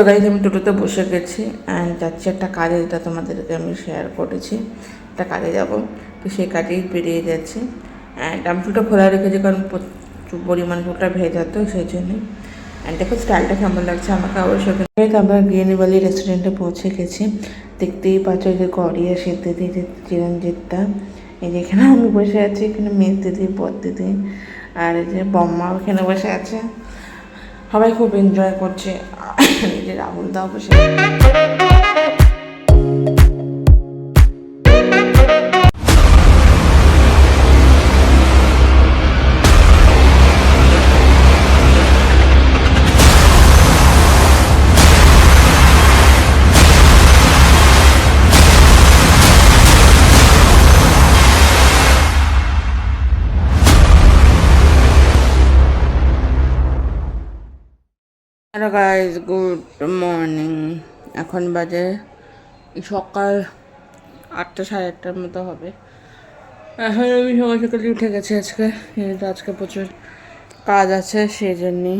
তো গাইজ আমি টোটোতে বসে গেছি অ্যান্ড যাচ্ছি একটা কাজে, যেটা তোমাদেরকে আমি শেয়ার করেছি। একটা কাজে যাব, তো সেই কাজেই বেরিয়ে যাচ্ছি। অ্যান্ড আমি টোটো খোলা রেখেছি কারণ প্রচুর পরিমাণ টোটা ভেজা, তো সেই জন্যই। অ্যান্ড দেখো স্টাইলটা কেমন লাগছে আমাকে অবশ্যই। আমরা গ্রিন ভ্যালি রেস্টুরেন্টে পৌঁছে গেছি। দেখতেই পাচ্ছ যে গড়িয়া সিদ্ধ দিদি চিরঞ্জিতদা, এই যে এখানে আমি বসে আছি, এখানে মেয়ে দিদি বর দিদি আর এই যে বম্মাও এখানে বসে আছে। সবাই খুব এনজয় করছে। এই যে রাহুল দাও বসে। Hello guys, good morning. এখন বাজে সকাল 8টা 8:30 মতো হবে। এখন আমি সকাল সকালে উঠে গেছি আজকে, যেহেতু আজকে প্রচুর কাজ আছে সেই জন্যই।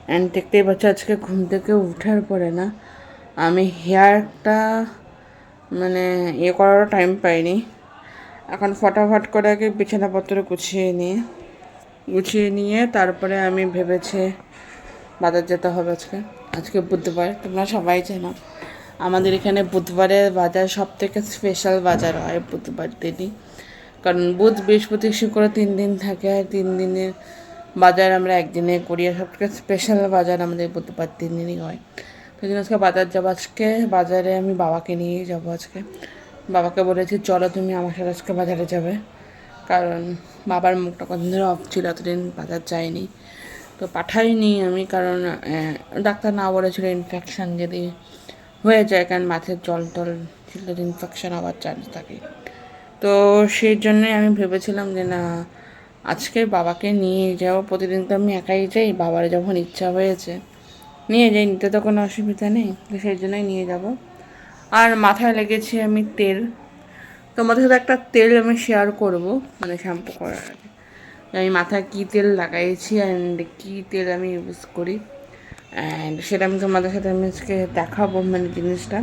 অ্যান্ড দেখতেই পাচ্ছি আজকে ঘুম থেকে উঠার পরে না আমি হেয়ারটা মানে করারও টাইম পাইনি। এখন ফটাফট করে আগে বিছানাপত্র গুছিয়ে নিয়ে তারপরে আমি ভেবেছি বাজার যেতে হবে। আজকে বুধবার, তোমরা সবাই জানো আমাদের এখানে বুধবারের বাজার সব থেকে স্পেশাল বাজার হয় বুধবার দিনই। কারণ বুধ বৃহস্পতি শুক্র 3 দিন থাকে, আর 3 দিনের বাজার আমরা একদিনে করি। আর সব থেকে স্পেশাল বাজার আমাদের বুধবার 3 দিনই হয়। সেই জন্য আজকে বাজার যাবো। আজকে বাজারে আমি বাবাকে নিয়েই যাবো। বাবাকে বলেছি চলো তুমি আমার সাথে আজকে বাজারে যাবে, কারণ বাবার মুখটা কতদিন ধরে অফ ছিল, এতদিন বাজার যায়নি। তো পাঠাইনি আমি, কারণ ডাক্তার না বলেছিল ইনফেকশান যদি হয়ে যায়, কারণ মাথায় জল টল ছিল, ইনফেকশান হওয়ার চান্স থাকে। তো সেই জন্যে আমি ভেবেছিলাম যে না, আজকে বাবাকে নিয়ে যাও। প্রতিদিন তো আমি একাই যাই, বাবার যখন ইচ্ছা হয়েছে নিয়ে যাই, নিতে তো কোনো অসুবিধা নেই। তো সেই জন্যই নিয়ে যাব। আর মাথায় লেগেছি আমি তেল, তোমাদের সাথে একটা তেল আমি শেয়ার করব, মানে শ্যাম্পু করার আগে আমি মাথায় কী তেল লাগাইছি অ্যান্ড কী তেল আমি ইউজ করি, অ্যান্ড সেটা আমি তোমাদের সাথে আমি আজকে দেখাবো, মানে জিনিসটা।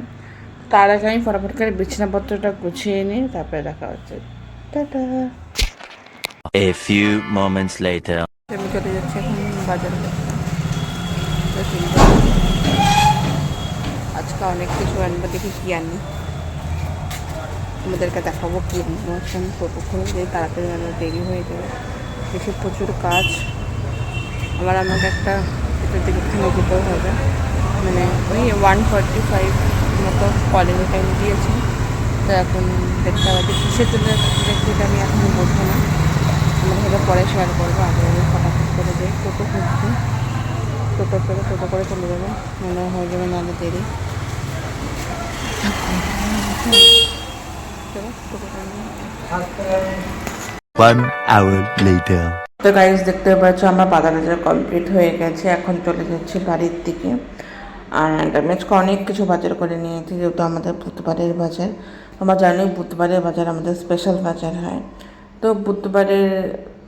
তার আগে আমি ফটাফট করে বিছানাপত্রটা গুছিয়ে নিই, তারপরে দেখা হচ্ছে। Tata. A few moments later. আমি চলে যাচ্ছি এখন বাজারে। আজকে অনেক কিছু আনবো, দেখি কী আনি, তোমাদেরকে দেখাবো কী আনবো। আমি টোটো করে যাই, তাড়াতাড়ি আমার দেরি হয়ে যাবে, বেশি প্রচুর কাজ। আমাকে একটা দিকে যেতেও হবে, মানে ওই 1:45 মতো কলেজ টাইম দিয়েছি। তো এখন দেখতে পাচ্ছি কিসের জন্য দেখতে আমি এখন বলবো না, আমাদের সাথে পরে শেয়ার করবো। আগে আমি ফটাফট করে যাই, টোটো খুঁজছি, টোটো করে চলে যাবে, মনে হয়ে যাবে নাহলে দেরি। One hour later. তো গাইজ দেখতে পাচ্ছ আমার বাজার কমপ্লিট হয়ে গেছে, এখন চলে যাচ্ছি বাড়ির দিকে। আর আমি আজকে অনেক কিছু বাজার করে নিয়েছি, যেহেতু আমাদের বুধবারের বাজার। আমরা জানি বুধবারের বাজার আমাদের স্পেশাল বাজার হয়। তো বুধবারের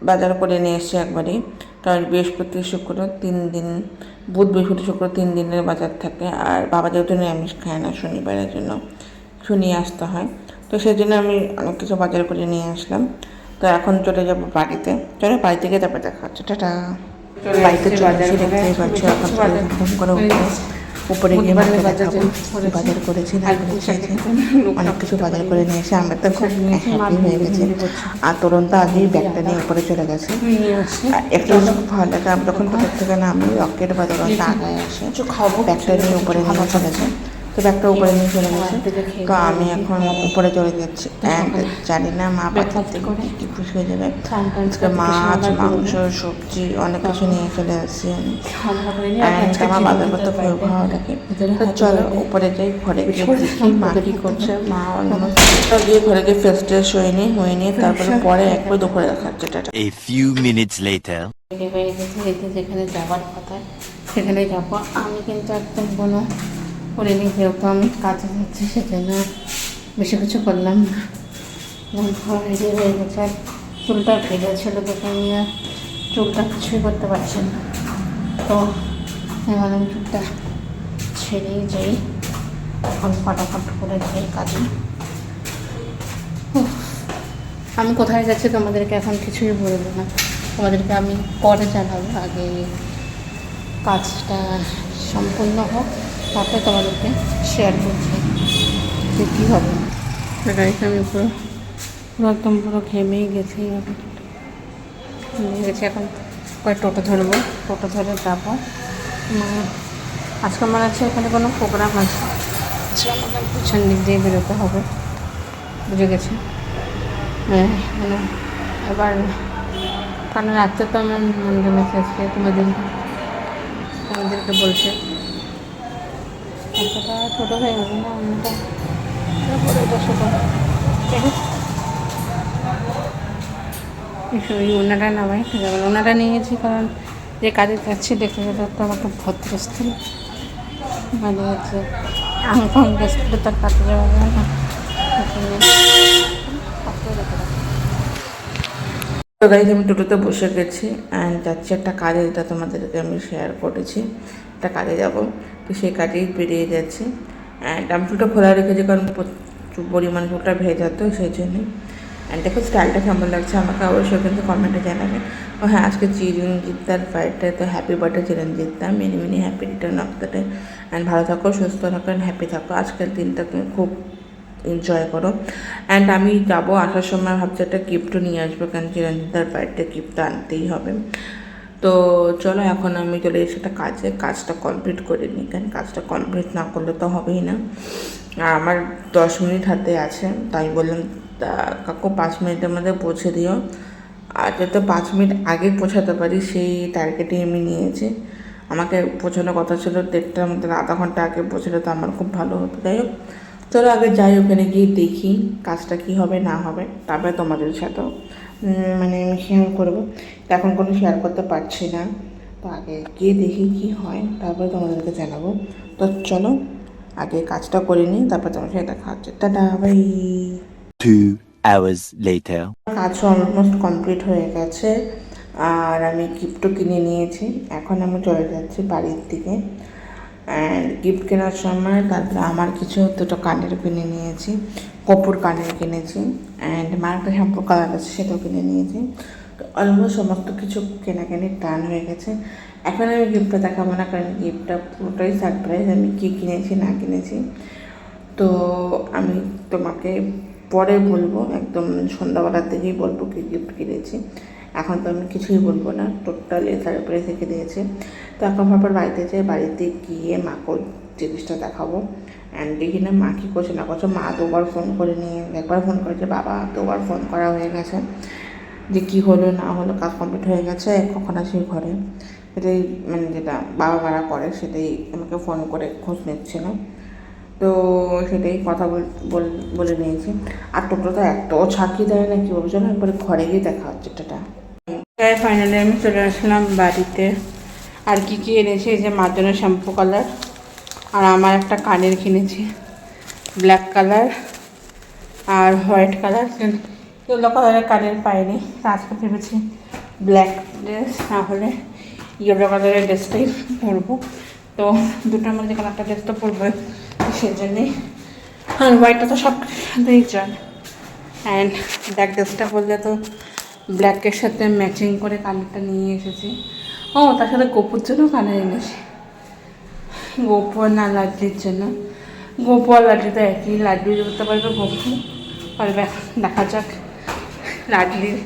বাজার করে নিয়ে এসছি একবারই, কারণ বৃহস্পতি শুক্র 3 দিন, বুধ বৃহস্পতি শুক্র 3 দিনের বাজার থাকে। আর বাবা যেহেতু নিরামিষ খায় না, শনিবারের জন্য কিছু নিয়ে আসতে হয়। তো সেই জন্য আমি অনেক কিছু বাজার করে নিয়ে আসলাম। তো এখন চলে যাবো বাড়িতে, চলো বাড়ি থেকে তারপরে দেখা হচ্ছে। টাটা। বাড়িতে চলে এসে দেখতেই পাচ্ছ এখন ঘুম করে উপরে গিয়ে বাজার করেছি, অনেক কিছু বাজার করে নিয়ে এসে আমরা তো খুব হ্যাপি হয়ে গেছি। আর তরুণ তো আগেই ব্যাগটা নিয়ে উপরে চলে গেছে। একটা খুব ভালো লাগে, আমি তখন কোথার থেকে না আমি রকেট বা তরুণটা আগায় আসে ব্যাগটা নিয়ে উপরে নিয়ে চলে যায়। তো ব্যাগটা উপরে নিয়ে চলে গেছে। তো আমি এখন উপরে চলে যাচ্ছি, অ্যান্ড জানি না মা বাচ্চার থেকে কী খুশি হয়ে যাবে। আজকে মাছ মাংস সবজি অনেক কিছু নিয়ে চলে আসছি আমি, অ্যান্ড আমার বাজার করতে খুব ভালো লাগে। তো চলো উপরে যাই, ঘরে গিয়ে দেখি মা কী করছে। মা গিয়ে ঘরে গিয়ে ফ্রেশ ট্রেশ হয়ে নিয়ে তারপরে পরে একবার দুপুরে দেখা হচ্ছে। A few minutes later. হয়ে গেছে, যেখানে যাওয়ার কথা সেখানে যাবো। আমি কিন্তু একদম কোনো করিনি, যেহেতু আমি কাজে যাচ্ছি সেজন্য বেশি কিছু করলাম না। রেডি হয়ে গেছে, আর চুলটা ভেজা ছিল দেখে আমি আর চুলটা কিছুই করতে পারছি না। তো আমি চুলটা ছেড়েই যাই, এখন ফটাফট করে যাই কাজে। আমি কোথায় যাচ্ছি তোমাদেরকে এখন কিছুই বলবো না, তোমাদেরকে আমি পরে জানাবো। আগে কাজটা সম্পূর্ণ হোক, তারপরে তোমাদেরকে শেয়ার করছি যে কী হবে। গাড়িতে আমি পুরো একদম পুরো ঘেমেই গেছি, এখন কয়েক টোটো ধরবো, টোটো ধরে যাবো। আজকে আমার আছে এখানে কোনো প্রোগ্রাম আছে, আজকে আমাকে পিছন দিক দিয়ে বেরোতে হবে, বুঝে গেছে। হ্যাঁ মানে এবার কারণ রাত্রে তো আমার মনকে মেসেজকে তোমাদেরকে বলছে এতটা ছোটো হয়ে গেছে না, অন্যটা এটা ছোটো। ওই ওনারা নামাই যেমন ওনারা নিয়েছি, কারণ যে কাজে যাচ্ছি দেখে গেলে তো আমাকে ভদ্রস্থল মানে হচ্ছে আঙ্কন গেস্টে তার কাজে যাওয়া যায় না। তো গাইজ আমি টোটোতে বসে গেছি অ্যান্ড যাচ্ছি একটা কাজে, যেটা তোমাদেরকে আমি শেয়ার করেছি, একটা কাজে যাব। তো সেই কাজেই বেরিয়ে যাচ্ছি অ্যান্ড আমি চুলটা খোলা রেখেছি কারণ প্রচুর পরিমাণ চুলটা ভেজা, তো সেই জন্যই। অ্যান্ড দেখো স্টাইলটা কেমন লাগছে আমাকে অবশ্যই কিন্তু কমেন্টে জানাবে। ও হ্যাঁ, আজকে চিরঞ্জিত দার বার্থডে, তো happy birthday Chiranjit da, many many happy return of the day. And ভালো থাকো, সুস্থ থাকো অ্যান্ড হ্যাপি থাকো। আজকের দিনটা তুমি খুব এনজয় করো। অ্যান্ড আমি যাবো, আসার সময় ভাবছি একটা গিফটও নিয়ে আসবো, কারণ চিরঞ্জিতার বার্থডে গিফট আনতেই হবে। তো চলো এখন আমি চলে এসে একটা কাজটা কমপ্লিট করে নিই, কারণ কাজটা কমপ্লিট না করলে তো হবেই না। আর আমার 10 মিনিট হাতে আছে, তাই বললাম কাকু 5 মিনিটের মধ্যে পৌঁছে দিও। আর যাতে 5 মিনিট আগে পৌঁছাতে পারি সেই টার্গেটে আমি নিয়েছি। আমাকে পৌঁছানোর কথা ছিল 1:30টার মধ্যে, আধা ঘন্টা আগে পৌঁছালে তো আমার খুব ভালো হতো। যাই হোক, চলো আগে যাই, ওখানে গিয়ে দেখি কাজটা কী হবে না হবে, তারপরে তোমাদের সাথেও মানে আমি শেয়ার করবো। এখন কোনো শেয়ার করতে পারছি না, তো আগে গিয়ে দেখি কি হয়, তারপরে তোমাদেরকে জানাবো। তো চলো আগে কাজটা করে নিই, তারপর তোমার সাথে দেখা হচ্ছে। Tata bye. 2 hours later. কাজও অলমোস্ট কমপ্লিট হয়ে গেছে আর আমি গিফটও কিনে নিয়েছি। এখন আমি চলে যাচ্ছি বাড়ির দিকে। অ্যান্ড গিফট কেনার সময় তারপরে আমার কিছু দুটো কানের কিনে নিয়েছি, কপুর কানের কিনেছি, অ্যান্ড মার একটা শ্যাম্পু কালার আছে সেটাও কিনে নিয়েছি। তো অলমোস্ট সমস্ত কিছু কেনাকানি টান হয়ে গেছে। এখন আমি গিফটটা দেখাবো না, কারণ গিফটটা পুরোটাই সারপ্রাইজ, আমি কী কিনেছি না কিনেছি তো আমি তোমাকে পরে বলবো, একদম সন্ধ্যাবেলার দিকেই বলবো কী গিফট কিনেছি। এখন তো আমি কিছুই বলবো না, টোটালি সারপ্রাইজ রেখে দিয়েছি। তো এখন ভাববার বাড়িতে যাই, বাড়িতে গিয়ে মাকে জিনিসটা দেখাবো। অ্যান্ড দেখি না মা কী করছে না করছে। মা 2বার ফোন করে নিয়ে, একবার ফোন করেছে, বাবা 2বার ফোন করা হয়ে গেছে যে কী হলো না হলো, কাজ কমপ্লিট হয়ে গেছে, কখন আসি ঘরে, সেটাই মানে যেটা বাবা মারা করে সেটাই আমাকে ফোন করে খোঁজ নিচ্ছিল। তো সেটাই কথা বলে নিয়েছি। আর টোটোটা এতও ছাকি দেয় না, কী বলবো, চলো একবারে ঘরে গিয়ে দেখা হচ্ছে। টাটা। ফাইনালি আমি চলে আসলাম বাড়িতে। আর কি কি এনেছি, এই যে মার জন্য শ্যাম্পু কালার, আর আমার একটা কানের কিনেছি ব্ল্যাক কালার আর হোয়াইট কালার, ইয়েলো কালারের কানের পাইনি। আজকে ভেবেছি ব্ল্যাক ড্রেস না হলে ইয়েলো কালারের ড্রেসটাই পরবো। তো দুটোর মধ্যে কোনো একটা ড্রেস তো পরবো, সেই জন্যেই। আর হোয়াইটটা তো সব সাথেই যায়। অ্যান্ড ব্ল্যাক ড্রেসটা পরলে তো ব্ল্যাকের সাথে ম্যাচিং করে কানেরটা নিয়ে এসেছি। ও তার সাথে গোপুর জন্য কানের এনেছি, গোপু না লাড্ডির জন্য। গোপু আর লাড্ডি তো একই, লাড্ডু করতে পারবে, গোপু পারবে। দেখা যাক লাড্ডির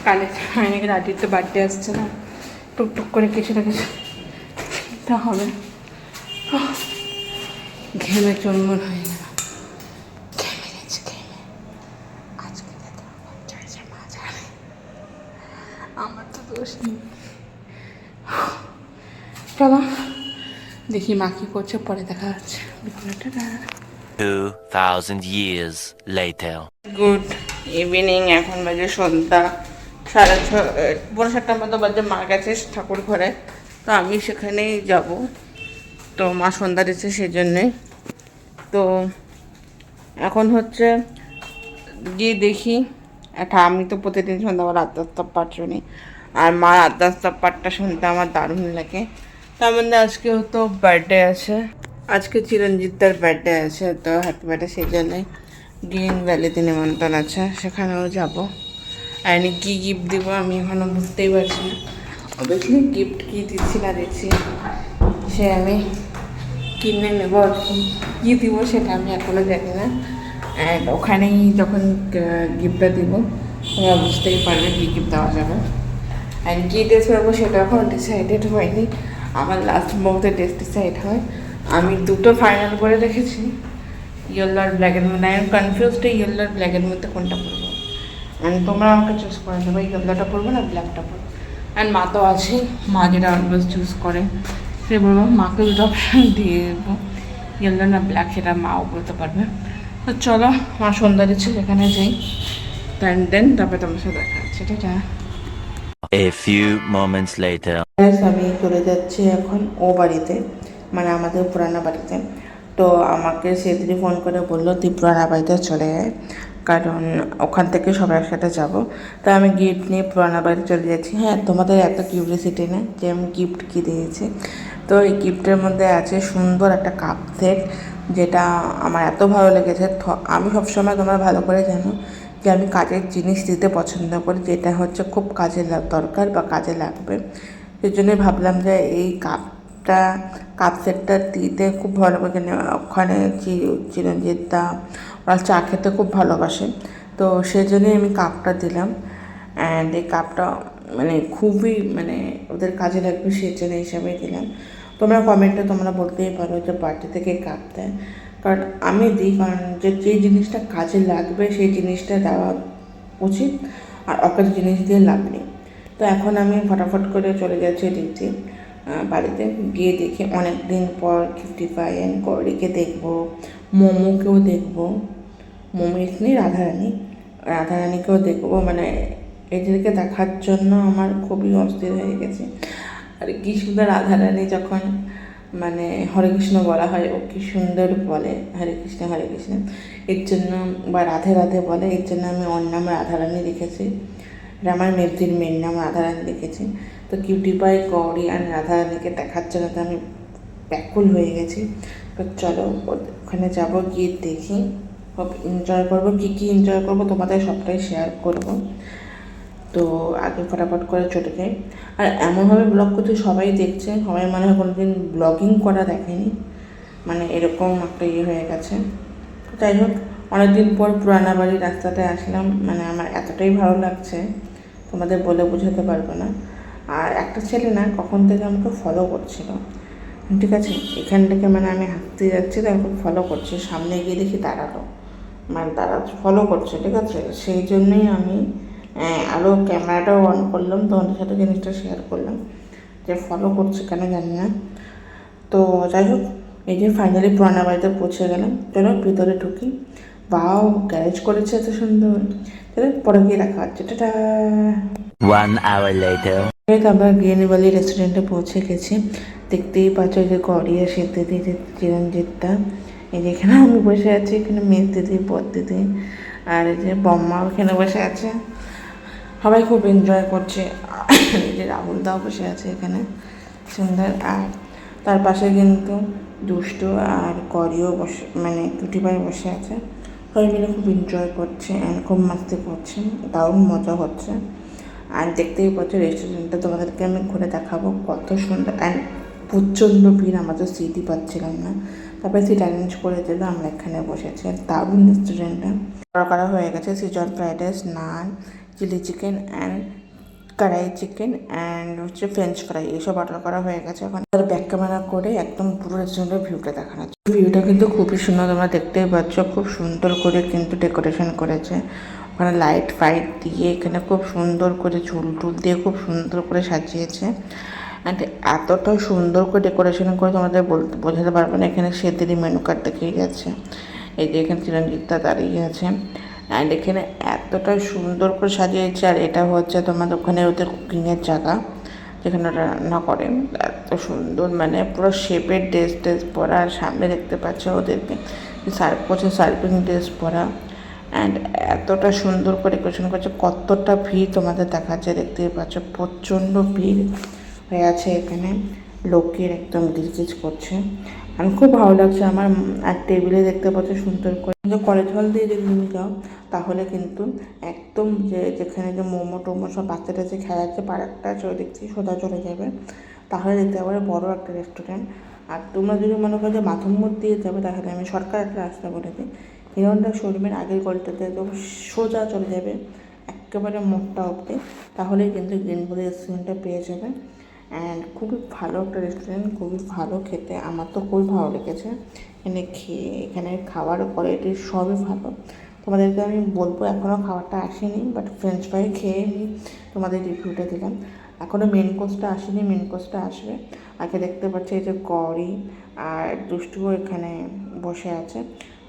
কানে হয় নাকি। লাড্ডির তো বার্থডে আসছে না, টুকটুক করে কিছু না কিছু কিনতে হবে। ঘেমে চুরমুর হয়ে গেল, ঘেমে গেছে ঘেমে। আজকে আমার তো দোষ নেই। চলো দেখি মা কী করছে, পরে দেখা হচ্ছে। 2000 years later. গুড ইভিনিং, এখন বাজে সন্ধ্যা 6:30 মতো বাজে। মা গেছে ঠাকুর ঘরে, তো আমি সেখানেই যাব। তো মা সন্ধ্যা দিচ্ছে সেই জন্যে। তো এখন হচ্ছে গিয়ে দেখি একটা, আমি তো প্রতিদিন সন্ধ্যাবেলা আদ্যাস্তব পাঠ শুনি, আর মার আদ্যাস্তব পাঠটা শুনতে আমার দারুণ লাগে। তার মধ্যে আজকে তো বার্থডে আছে, আজকে চিরঞ্জিত তার বার্থডে আছে, তো হ্যাপি বার্থডে, সেই জন্যই গ্রিন ভ্যালিতে নিমন্ত্রণ আছে, সেখানেও যাব। আর কী গিফট দিব আমি এখনও বুঝতেই পারছি না। অবভিয়াসলি গিফট কী দিচ্ছি না দিচ্ছি সে আমি কিনে নেব, কী দিব সেটা আমি এখনও জানি না। অ্যান্ড ওখানেই যখন গিফটটা দিব তোমরা বুঝতেই পারবে কী গিফট দেওয়া যাবে। অ্যান্ড কী ড্রেস পরবো সেটা এখন ডিসাইডেড হয়নি, আমার লাস্ট মুহূর্তে ড্রেস ডিসাইড হয়। আমি দুটো ফাইনাল করে রেখেছি, ইয়েলো আর ব্ল্যাকের মধ্যে। আমি কনফিউজড ইয়েলো আর ব্ল্যাকের মধ্যে কোনটা পরবো। অ্যান্ড তোমরা আমাকে চুজ করে দেবো ইয়েলোটা পরবো না ব্ল্যাকটা পরবো। অ্যান্ড মা তো আছেই, মা যেটা অলওয়েজ চুজ করে সে বলবো, মাকে দুটো অপশান দিয়ে দেবো, ইয়েলো না ব্ল্যাক, সেটা মাও বলতে পারবে। তো চলো মা সন্ধ্যা দিচ্ছে যেখানে যাই, দেন তারপরে তোমার সাথে দেখা হচ্ছে, এটা। A few moments later. আমি চলে যাচ্ছি এখন ও বাড়িতে, মানে আমাদের পুরানা বাড়িতে। তো আমাকে সেদিনই ফোন করে বললো তুই পুরানা বাড়িতে চলে যায়, কারণ ওখান থেকে সবাই একসাথে যাবো। তো আমি গিফট নিয়ে পুরানা বাড়িতে চলে যাচ্ছি। হ্যাঁ, তোমাদের এত কিউরিয়াসিটি না যে আমি গিফট কী দিয়েছি। তো এই গিফটের মধ্যে আছে সুন্দর একটা কাপ সেট, যেটা আমার এত ভালো লেগেছে। আমি সবসময় তোমরা ভালো করে জানো যে আমি কাজের জিনিস দিতে পছন্দ করি, যেটা হচ্ছে খুব কাজে দরকার বা কাজে লাগবে। সেই জন্যই ভাবলাম যে এই কাপ সেটটা দিতে খুব ভালো করে। ওখানে চিরঞ্জিত দা ওরা চা খেতে খুব ভালোবাসে, তো সেই জন্যই আমি কাপটা দিলাম। অ্যান্ড এই কাপটা মানে খুবই মানে ওদের কাজে লাগবে, সেই জন্য হিসাবেই দিলাম। তোমরা কমেন্টে তোমরা বলতেই পারো যে পার্টি থেকে কাপ দেয়, কারণ আমি দিই কারণ যে জিনিসটা কাজে লাগবে সেই জিনিসটা দেওয়া উচিত, আর অকাজ জিনিস দিয়ে লাভ নেই। তো এখন আমি ফটাফট করে চলে যাচ্ছি ডিউটি বাড়িতে, গিয়ে দেখি অনেক দিন পর কিউটিফাই অ্যান্ড গৌরীকে দেখবো, মোমোকেও দেখবো, মোমো এখানে রাধারানীকেও দেখবো। মানে এদেরকে দেখার জন্য আমার খুবই অস্থির হয়ে গেছে। আর কি সুন্দর রাধারানী যখন মানে হরে কৃষ্ণ বলা হয়, ও কি সুন্দর বলে হরে কৃষ্ণ হরে কৃষ্ণ, এর জন্য, বা রাধে রাধে বলে, এর জন্য আমি ওর নাম রাধারানী লিখেছি। আর আমার মেয়ের নাম রাধারানী লিখেছি। তো কিউটিপাই গৌরী আর রাধারানীকে দেখার জন্য তো আমি ব্যাকুল হয়ে গেছি। তো চলো ওখানে যাবো, গিয়ে দেখি, খুব এনজয় করবো। কী এনজয় করবো তোমাদের সবটাই শেয়ার করবো। তো আগে ফটাফট করে চলে যাই। আর এমনভাবে ব্লগ করতে সবাই দেখছে, সবাই মনে হয় কোনো দিন ব্লগিং করা দেখেনি, মানে এরকম একটা হয়ে গেছে। যাই হোক, অনেকদিন পর পুরানা বাড়ির রাস্তাটায় আসলাম, মানে আমার এতটাই ভালো লাগছে তোমাদের বলে বোঝাতে পারবো না। আর একটা ছেলে না কখন থেকে আমাকে ফলো করছিল, ঠিক আছে, এখান থেকে মানে আমি হাঁটতে যাচ্ছি তো আমাকে ফলো করছে, সামনে গিয়ে দেখি দাঁড়ালো, মানে ফলো করছে, ঠিক আছে। সেই জন্যই আমি আরও ক্যামেরাটাও অন করলাম, তোমাদের সাথে জিনিসটা শেয়ার করলাম যে ফলো করছে কেন জানি না। তো যাই হোক, এই যে ফাইনালি পুরানা বাড়িতে পৌঁছে গেলাম। চলো ভিতরে ঢুকি। বাও, গ্যারেজ করেছে এত সুন্দর। চলো পরে গিয়ে দেখা হচ্ছে, টাটা। 1 hour later. আমরা গ্রিন ভ্যালি রেস্টুরেন্টে পৌঁছে গেছি। দেখতেই পাচ্ছ যে গৌরী আর সিদ্ধ দিদি, চিরঞ্জিতটা, এই যে এখানে আমি বসে আছি, এখানে মেয়ের দিদি, বর দিদি, আর এই যে বম্মাও এখানে বসে আছে। সবাই খুব এনজয় করছে। এই যে রাহুল দাও বসে আছে এখানে, সুন্দর। আর তার পাশে কিন্তু দুষ্টু আর গৌরীও বসে, মানে কিউটিপাই বসে আছে। সবাই মিলে খুব এনজয় করছে অ্যান্ড খুব মাস্তি করছে, দারুণ মজা হচ্ছে। আর দেখতেই পাচ্ছ রেস্টুরেন্টটা তোমাদেরকে আমি ঘুরে দেখাবো, কত সুন্দর। অ্যান্ড প্রচণ্ড ভিড়, আমরা তো সিটই পাচ্ছিলাম না, তারপরে সিট অ্যারেঞ্জ করে দিল, আমরা এখানে বসেছি। আর দারুণ রেস্টুরেন্টটা। অর্ডার করা হয়ে গেছে season fried rice, naan, chilli chicken and kadai chicken and হচ্ছে ফ্রেঞ্চ ফ্রাই, এইসব অর্ডার করা হয়ে গেছে। এখন ব্যাক ক্যামেরা করে একদম পুরো রেস্টুরেন্টের ভিউটা দেখানো হচ্ছে। ভিউটা কিন্তু খুবই সুন্দর, তোমরা দেখতেই পাচ্ছ, খুব সুন্দর করে কিন্তু ডেকোরেশন করেছে। ওখানে লাইট ফাইট দিয়ে এখানে খুব সুন্দর করে ঝুল টুল দিয়ে খুব সুন্দর করে সাজিয়েছে। অ্যান্ড এতটা সুন্দর করে ডেকোরেশন করে তোমাদের বোঝাতে পারবে না। এখানে সেদেরই মেনু কার্ড দেখেই যাচ্ছে, এই যে এখানে চিরঞ্জিতটা দাঁড়িয়ে আছে। অ্যান্ড এখানে এতটা সুন্দর করে সাজিয়েছে। আর এটা হচ্ছে তোমাদের ওখানে ওদের কুকিংয়ের জায়গা, যেখানে ওরা রান্না করে। এত সুন্দর, মানে পুরো শেপের ড্রেস পরা। আর সামনে দেখতে পাচ্ছ ওদেরকে সার্ভ করছে, সার্ভিং ড্রেস পরা। অ্যান্ড এতটা সুন্দর করে ডেকোরেশন করছে, কতটা ভিড় তোমাদের দেখাচ্ছে, দেখতেই পাচ্ছ প্রচণ্ড ভিড় হয়ে আছে এখানে, লোকের একদম গিজগিজ করছে। আর খুব ভালো লাগছে আমার। আর টেবিলে দেখতে পাচ্ছ সুন্দর করে কলেজ হল দিয়ে যদি তুমি যাও তাহলে কিন্তু একদম যেখানে যে মোমো টোমো সব বাচ্চাটা যে খেলাচ্ছে পার্কটা আছে ওই দিক থেকে সোজা চলে যাবে, তাহলে দেখতে পাবে বড় একটা রেস্টুরেন্ট। আর তোমরা যদি মনে করো যে মাধবমোড় দিয়ে যাবে তাহলে আমি শর্টকাট একটা রাস্তা বলে দিই, হিরো হন্ডা শোরুমের আগের গলিটাতে একদম সোজা চলে যাবে একেবারে মোড়টা অবধি, তাহলেই কিন্তু গ্রিন ভ্যালি রেস্টুরেন্টটা পেয়ে যাবে। অ্যান্ড খুবই ভালো একটা রেস্টুরেন্ট, খুবই ভালো খেতে, আমার তো খুবই ভালো লেগেছে এখানে খাবার কোয়ালিটি সবই ভালো। তোমাদেরকে আমি বলবো এখনও খাবারটা আসেনি, বাট ফ্রেঞ্চ ফ্রাই খেয়ে আমি তোমাদের রিভিউটা দিলাম। এখনও মেন কোর্সটা আসেনি, মেন কোর্সটা আসবে। আগে দেখতে পাচ্ছি এই যে গৌরী আর দুষ্টুও এখানে বসে আছে।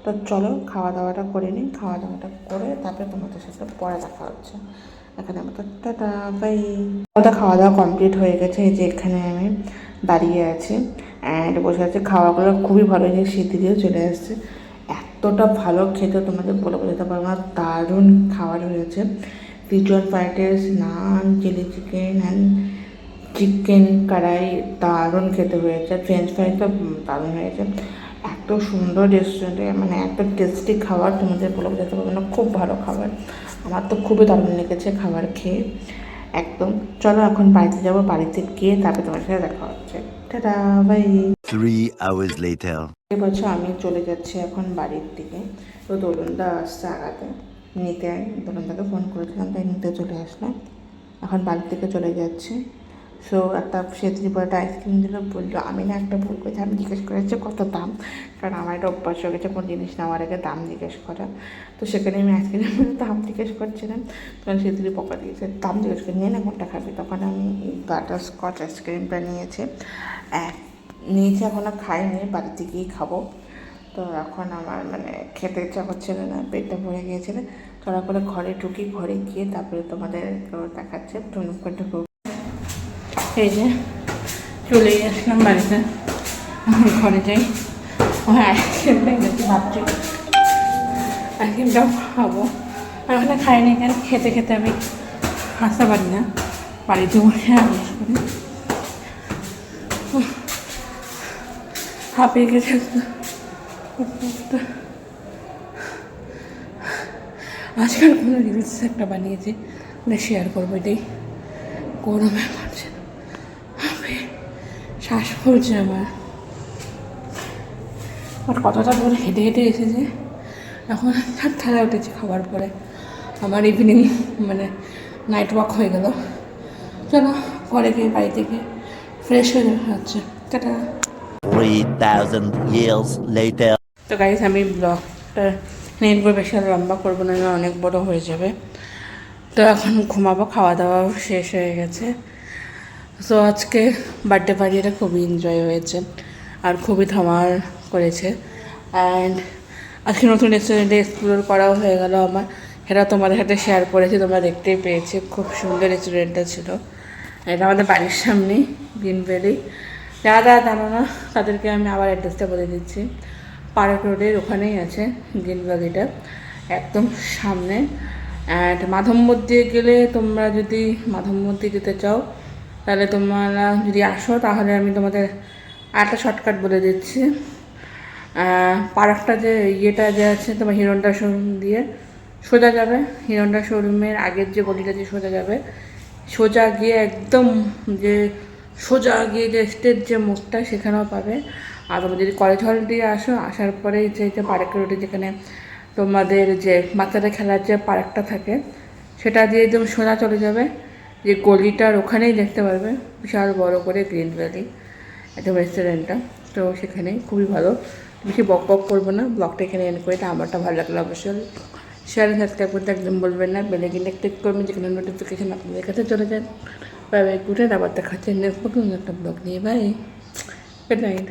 তো চলো খাওয়া দাওয়াটা করে নিই, খাওয়া দাওয়াটা করে তারপরে তোমাদের সাথে পরে দেখা হচ্ছে। এখানে আমাদের টাটা বাই। আমাদের খাওয়া দাওয়া কমপ্লিট হয়ে গেছে, এই যে এখানে আমি দাঁড়িয়ে আছি অ্যান্ড বসে আছি। খাওয়াগুলো খুবই ভালো হয়েছে, শীতে দিয়েও চলে আসছে। এতটা ভালো খেতে তোমাদের বলে বোঝাতে পারবো না, দারুণ খাবার হয়েছে। Chicken fried rice, naan, chilli chicken and chicken kadai দারুণ খেতে হয়েছে। ফ্রেঞ্চ ফ্রাইসটা দারুণ হয়েছে। এত সুন্দর রেস্টুরেন্টে মানে এত টেস্টি খাবার তোমাদের বলে বোঝাতে পারবো না, খুব ভালো খাবার। আমার তো খুবই দারুণ লেগেছে খাবার খেয়ে একদম। চলো এখন বাড়িতে যাবো, বাড়িতে গিয়ে তারপরে তোমার সাথে দেখা হচ্ছে। Tata bye. 3 hours later. এবছর আমি চলে যাচ্ছি এখন বাড়ির দিকে। তো দোলনদা আসছে আগাতে নিতে, দোলনদাকে ফোন করেছিলাম তাই নিতে চলে আসলাম। এখন বাড়ির থেকে চলে যাচ্ছি। সো একটা সে ত্রিপুরাটা আইসক্রিম দিল, বললো আমি না একটা ভুল করেছি, আমি জিজ্ঞেস করেছি কত দাম, কারণ আমার একটা অভ্যাস হয়ে গেছে কোনো জিনিস নেওয়ার আগে দাম জিজ্ঞেস করা। তো সেখানে আমি আইসক্রিমের দাম জিজ্ঞেস করছিলাম, তখন সে ত্রি পকা দিয়েছে দাম জিজ্ঞেস করে নিয়ে না কোনটা খাবি। তখন আমি বাটার স্কচ আইসক্রিমটা নিয়েছি, এখনও খাইনি, বাড়িতে গিয়েই খাবো। তো এখন আমার মানে খেতে ইচ্ছা করছিল না, পেটটা ভরে গিয়েছিল। চড়া করে ঘরে ঢুকি, ঘরে গিয়ে তারপরে তোমাদের দেখাচ্ছে ঢুকবো। এই যে চলে আসলাম বাড়িতে, ঘরে যাই। হ্যাঁ আইসক্রিমটা গেছি, ভাবছি আইসক্রিমটাও খাবো। আর ওখানে খাইনি, কেন খেতে খেতে আমি হাসতে পারি না, বাড়িতে বসে আবেশ করি। হাঁপিয়ে গেছে আজকাল কোনো রিলস একটা বানিয়েছি, শেয়ার করবো, এটাই গরমে পারছে না, শ্বাস ফুলছে আমার। কতটা দূর হেঁটে হেঁটে এসেছে, এখন ঠান্ডা উঠেছে খাবার পরে। আমার ইভিনিং মানে নাইট ওয়াক হয়ে গেল। চলো পরে গিয়ে বাড়ি থেকে ফ্রেশ হয়ে যাচ্ছে। টাটা। 3,000 years later. তো গাইস আমি ব্লগটা নেটবো, বেশি লম্বা করবো না, অনেক বড় হয়ে যাবে। তো এখন ঘুমাবো, খাওয়া দাওয়া শেষ হয়ে গেছে। সো আজকে বার্থডে পার্টিটা খুবই এনজয় হয়েছে আর খুবই ধামার করেছে। অ্যান্ড আজকে নতুন রেস্টুরেন্টে এক্সপ্লোর করাও হয়ে গেল আমার, সেটা তোমাদের সাথে শেয়ার করেছি, তোমরা দেখতেই পেয়েছি। খুব সুন্দর রেস্টুরেন্টটা ছিল, এটা আমাদের বাড়ির সামনেই গ্রিন ভ্যালি। যারা জানো না তাদেরকে আমি আবার অ্যাড্রেসটা বলে দিচ্ছি, পার্ক রোডের ওখানেই আছে গ্রিন ভ্যালিটা, একদম সামনে। অ্যান্ড মাধবমোড় দিয়ে গেলে, তোমরা যদি মাধবমোড় দিয়ে যেতে চাও তাহলে তোমরা যদি আসো তাহলে আমি তোমাদের একটা শর্টকাট বলে দিচ্ছি। পার্কটা যে ইয়েটা যে আছে তোমার হিরো হন্ডা শোরুম দিয়ে সোজা যাবে, হিরো হন্ডা শোরুমের আগের যে গলিটা দিয়ে সোজা যাবে, সোজা গিয়ে একদম যে সোজা গিয়ে যে স্টেট যে মোড়টা সেখানেও পাবে। আর তোমরা যদি কলেজ হল দিয়ে আসো, আসার পরে যে পার্ক রোডে যেখানে তোমাদের যে বাচ্চাদের খেলার যে পার্কটা থাকে সেটা দিয়ে একদম সোজা চলে যাবে, যে গলিটার ওখানেই দেখতে পারবে বিশাল বড় করে গ্রিন ভ্যালি একদম রেস্টুরেন্টটা। তো সেখানেই খুবই ভালো, বেশি বক বক করবো না, ব্লগটা এখানে এন্ড করে। তা আমারটা ভালো লাগলো অবশ্যই শেয়ার সাবস্ক্রাইব করতে একদম বলবেন না, বেলে গিয়ে ক্লিক করবেন যেখানে নোটিফিকেশান আপনাদের কাছে চলে যান। বাই বাই, গুড নাইট, আবার দেখা হচ্ছে নেক্সট নতুন একটা ব্লগ নিয়ে। Bye, good night.